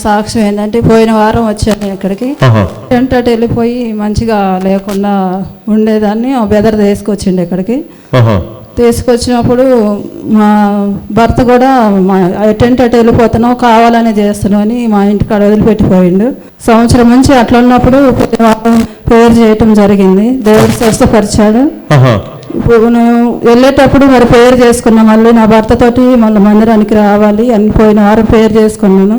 సాక్ష్యం ఏంటంటే పోయిన వారం వచ్చాను ఇక్కడికి. టెంట్ అటు వెళ్ళిపోయి మంచిగా లేకుండా ఉండేదాన్ని బెదర్ తీసుకొచ్చిండు ఇక్కడికి. తీసుకొచ్చినప్పుడు మా భర్త కూడా టెంట్ అటు వెళ్ళిపోతున్నావు కావాలని చేస్తున్నావు అని మా ఇంటికాడ వదిలిపెట్టిపోయిండు. సంవత్సరం నుంచి అట్లా ఉన్నప్పుడు ప్రేయర్ చేయటం జరిగింది. దేవుడు స్వస్థపరిచాడు. ఇప్పుడు నేను వెళ్ళేటప్పుడు మరి ప్రేయర్ చేసుకున్నా, మళ్ళీ నా భర్తతోటి మళ్ళీ మందిరానికి రావాలి అని పోయిన వారం ప్రేయర్ చేసుకున్నాను.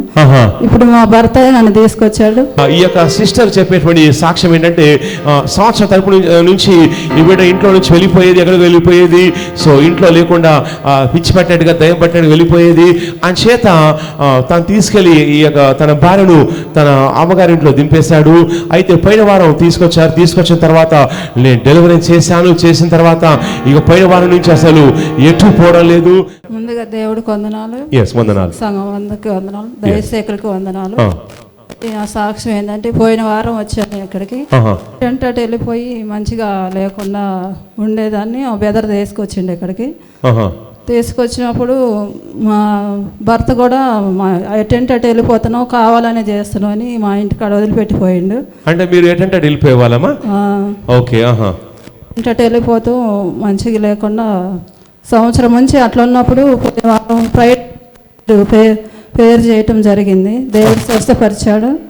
ఇప్పుడు మా భర్త నన్ను తీసుకొచ్చాడు. ఈ యొక్క సిస్టర్ చెప్పేటువంటి సాక్ష్యం ఏంటంటే సంవత్సరం తరపు నుంచి ఈ బిడ్డ ఇంట్లో నుంచి వెళ్ళిపోయేది, ఎక్కడికి వెళ్ళిపోయేది, సో ఇంట్లో లేకుండా పిచ్చి పట్టినట్టుగా దయ్యం పట్టినట్టు వెళ్ళిపోయేది. అని చేత తను తీసుకెళ్లి ఈ యొక్క తన భార్యను తన అమ్మగారింట్లో దింపేశాడు. అయితే పోయిన వారం తీసుకొచ్చారు. తీసుకొచ్చిన తర్వాత నేను డెలివరీ చేసిన తర్వాత ఇక పోయిన వారం నుంచి అసలు ఎటు పోవడం లేదు. ముందుగా దేవుడికి వందనాలు, సంఘం వందకి వందనాలు, దయసేకులకి వందనాలు. సాక్ష్యం ఏంటంటే పోయిన వారం వచ్చాను ఇక్కడికి. టెంట్ అటు వెళ్ళిపోయి మంచిగా లేకుండా ఉండేదాన్ని బెదర్ తీసుకొచ్చిండు ఇక్కడికి. తీసుకొచ్చినప్పుడు మా భర్త కూడా టెంట్ అటు వెళ్ళిపోతున్నావు కావాలని చేస్తున్నావు అని మా ఇంటికాడ వదిలిపెట్టిపోయిండు. అంటే మీరు ఎటంటే వెళ్ళిపోయే వాళ్ళమా? ఓకే. ఇంటటు వెళ్ళిపోతూ మంచిగా లేకుండా సంవత్సరం నుంచి అట్లా ఉన్నప్పుడు ప్రేయర్ చేయటం జరిగింది. దేవుడు స్వస్థపరిచాడు.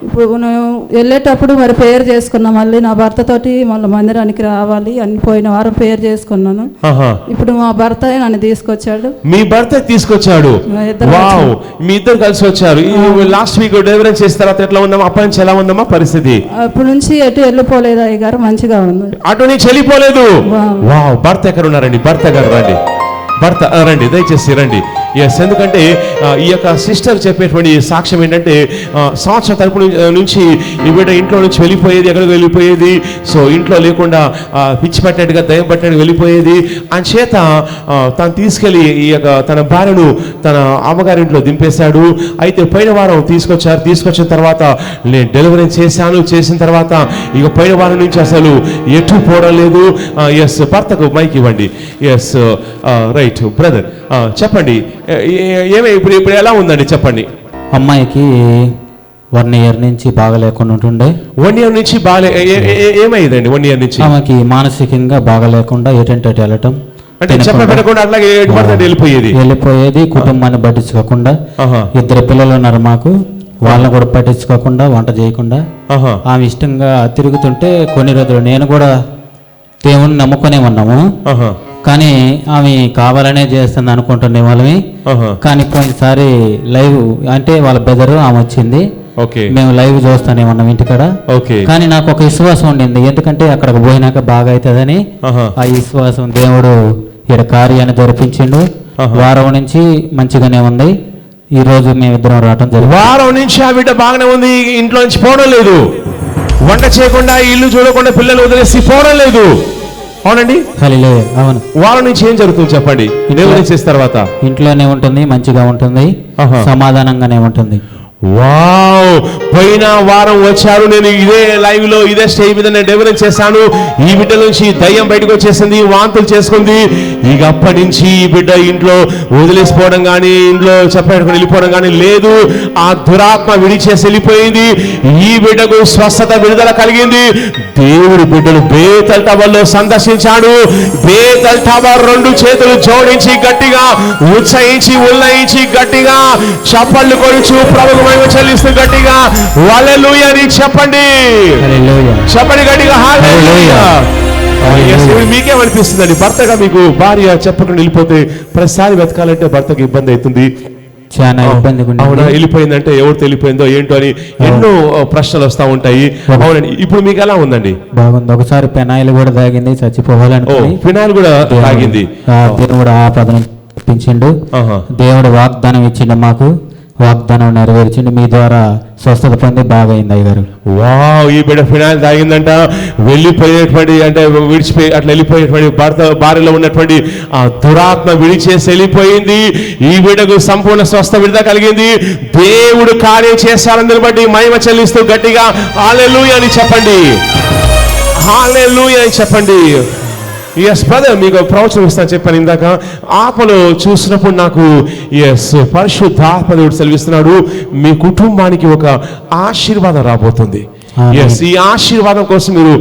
ఇప్పుడు నేను వెళ్ళేటప్పుడు మరి ప్రేయర్ చేసుకున్నా, మళ్ళీ నా భర్తతోటి మళ్ళీ మందిరానికి రావాలి అని పోయిన వారం ప్రేయర్ చేసుకున్నాను. ఇప్పుడు మా భర్త నన్ను తీసుకొచ్చాడు. మీ భర్త తీసుకొచ్చాడు? మీ ఇద్దరు కలిసి వచ్చారు. లాస్ట్ వీక్ డెలివరీ చేసిన తర్వాత ఎట్లా ఉందమ్మా? అప్పటి నుంచి ఎలా ఉందమ్మా పరిస్థితి? అప్పటి నుంచి ఎటు వెళ్ళిపోలేదు అయ్య గారు, మంచిగా ఉంది. అటు నుంచి వెళ్ళిపోలేదు. భర్త ఎక్కడ ఉన్నారండి? భర్త గారు రండి, భర్త రండి, దయచేసి రండి. ఎస్, ఎందుకంటే ఈ యొక్క సిస్టర్ చెప్పేటువంటి సాక్ష్యం ఏంటంటే సంవత్సరం తరపు నుంచి ఈ బిడ్డ ఇంట్లో నుంచి వెళ్ళిపోయేది, ఎక్కడికి వెళ్ళిపోయేది, సో ఇంట్లో లేకుండా పిచ్చి పట్టినట్టుగా దయ్యం పట్టినట్టు వెళ్ళిపోయేది. అని చేత తను తీసుకెళ్లి ఈ యొక్క తన భార్యను తన అమ్మగారింట్లో దింపేశాడు. అయితే పోయిన వారం తీసుకొచ్చారు. తీసుకొచ్చిన తర్వాత నేను డెలివరీ చేసిన తర్వాత ఇక పోయిన వారం నుంచి అసలు ఎటు పోవడం లేదు. ఎస్, భర్తకు మైక్ ఇవ్వండి. ఎస్, రైట్ బ్రదర్, చెప్పండి ఇప్పుడు ఎలా ఉందండి చెప్పండి. అమ్మాయికి 1 year నుంచి బాగా లేకుండా ఉంటుండే. 1 year నుంచి బాగా ఏమైందండి? 1 year నుంచి ఆమెకి మానసికంగా బాగా లేకుండా ఎటంటే వెళ్ళటం, అంటే చెప్పకుండా అట్లాగే వెళ్ళిపోయేది. కుటుంబాన్ని పట్టించుకోకుండా, 2 పిల్లలు ఉన్నారు మాకు, వాళ్ళని కూడా పట్టించుకోకుండా, వంట చేయకుండా ఆమె ఇష్టంగా తిరుగుతుంటే కొన్ని రోజులు నేను కూడా దేవుణ్ణి నమ్ముకునే ఉన్నాము. కానీ ఆమె కావాలనే చేస్తుంది అనుకుంటుండే వాళ్ళని. కానీ పోయినసారి లైవ్ అంటే వాళ్ళ బెదరు ఆమె వచ్చింది, మేము లైవ్ చూస్తానే ఉన్నాం ఇంటికాడ. కానీ నాకు ఒక విశ్వాసం ఉండింది, ఎందుకంటే అక్కడికి పోయినాక బాగా అవుతుందని. ఆ విశ్వాసం దేవుడు ఇక్కడ కార్యాన్ని జరిపించిండు. వారం నుంచి మంచిగానే ఉంది. ఈ రోజు మేమిద్దరం రావటం జరిగింది. వారం నుంచి ఆ బిడ్డ బాగానే ఉంది, ఇంట్లో నుంచి పోవడం లేదు, వంట చేయకుండా, ఇల్లు చూడకుండా, పిల్లలు వదిలేసి పోవడం లేదు. అవునండి, అవును. వారం నుంచి ఏం జరుగుతుంది చెప్పండి? డెలివరీ చేసిన తర్వాత ఇంట్లోనే ఉంటుంది, మంచిగా ఉంటుంది, సమాధానంగానే ఉంటుంది. వావ్, పోయిన వారం వచ్చారు. నేను ఇదే లైవ్ లో ఇదే స్టేజ్ మీద నేను డెలివరీ చేశాను. ఈ బిడ్డ నుంచి దయ్యం బయటకు వచ్చేసింది, వాంతులు చేసుకుంది. ఇక అప్పటి నుంచి ఈ బిడ్డ ఇంట్లో వదిలేసిపోవడం కానీ, ఇంట్లో చెప్పేట్టుకుని వెళ్ళిపోవడం కానీ లేదు. ఆ దురాత్మ విడిచేసి వెళ్ళిపోయింది. ఈ బిడ్డకు స్వస్థత, విడుదల కలిగింది. దేవుడు బిడ్డను బేతల్ టవర్లో సందర్శించాడు. బేతల్ టవర్ 2 చేతులు జోడించి గట్టిగా ఉత్సహించి ఉల్లయించి గట్టిగా చప్పళ్ళు కొడుచు ప్రభువు చెల్లిస్తూ గట్టిగా హల్లెలూయా అని చెప్పండి. చెప్పండి గట్టిగా హల్లెలూయా. మీకేమనిపిస్తుందండి? భర్తగా మీకు భార్య చెప్పకుండా వెళ్ళిపోతే ప్రతిసారి వెతకాలంటే భర్తకు ఇబ్బంది అవుతుంది, చాలా ఇబ్బంది. అవునా? వెళ్ళిపోయిందంటే ఎవరితో వెళ్ళిపోయిందో ఏంటో అని ఎన్నో ప్రశ్నలు వస్తూ ఉంటాయి. అవునండి, ఇప్పుడు మీకు ఎలా ఉందండి? బాగుంది. ఒకసారి పెనాయిల్ కూడా తాగింది, చచ్చిపోవాలని. ఫినాయిల్ కూడా తాగింది. దేవుడు ఆపదను చెప్పించిండు. దేవుడు వాగ్దానం ఇచ్చిండు, మాకు వాగ్దానం నెరవేర్చిండు. మీ ద్వారా స్వస్థత పొంది బాగా అయింది అయ్యగారు. వావ్, ఈ బిడ్డ ఫినాయిల్ తాగిందంట. వెళ్ళిపోయేటువంటి అంటే విడిచిపోయి అట్లా వెళ్ళిపోయేటువంటి భార్యలో ఉన్నటువంటి ఆ దురాత్మ విడిచేసి వెళ్ళిపోయింది. ఈ బిడ్డకు సంపూర్ణ స్వస్థ విడుదల కలిగింది. దేవుడు కార్యం చేశారని బట్టి మహిమ చెల్లిస్తూ గట్టిగా హల్లెలూయా అని చెప్పండి. హల్లెలూయా అని చెప్పండి. ఎస్ బ్రదర్, మీకు ప్రవచనం ఇస్తాను చెప్పాను ఇందాక. ఆత్మలో చూసినప్పుడు నాకు పరిశుద్ధాత్మ దేవుడు సెలవిస్తున్నాడు, మీ కుటుంబానికి ఒక ఆశీర్వాదం రాబోతుంది. ఎస్, ఈ ఆశీర్వాదం కోసం మీరు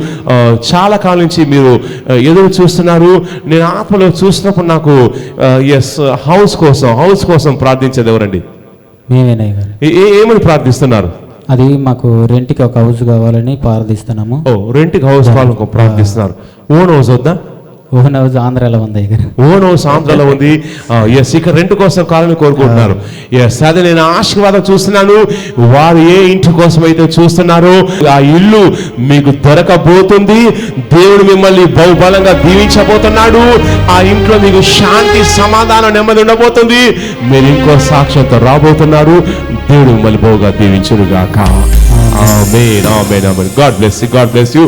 చాలా కాలం నుంచి మీరు ఎదురు చూస్తున్నారు. నేను ఆత్మలో చూసినప్పుడు నాకు హౌస్ కోసం ప్రార్థించేది ఎవరండి? మేమేనయ్య గారు. ఏమని ప్రార్థిస్తున్నారు? అది మాకు రెంట్కి ఒక హౌస్ కావాలని ప్రార్థిస్తున్నాము. రెంట్కి హౌస్ కావాలని ప్రార్థిస్తున్నారు. ఓన్ హౌస్ వద్దా? ఓన్ హౌస్ ఆంధ్రాలో ఉంది అయ్య గారు. ఓన్ హౌస్ ఆంధ్రాలో ఉంది. ఇక రెంట్ కోసం కావాలని కోరుకుంటున్నారు. అదే నేను ఆశీర్వాదం చూస్తున్నాను. వారు ఏ ఇంటి కోసం అయితే చూస్తున్నారో ఆ ఇల్లు మీకు దొరకబోతుంది. దేవుడు మిమ్మల్ని బహుబలంగా దీవించబోతున్నాడు. ఆ ఇంట్లో మీకు శాంతి, సమాధానం, నెమ్మది ఉండబోతుంది. మీరు ఇంకో సాక్ష్యంతో రాబోతున్నారు. దేవుడు మిమ్మల్ని బహుగా దీవించునుగాక. Amen, amen, amen. God bless you.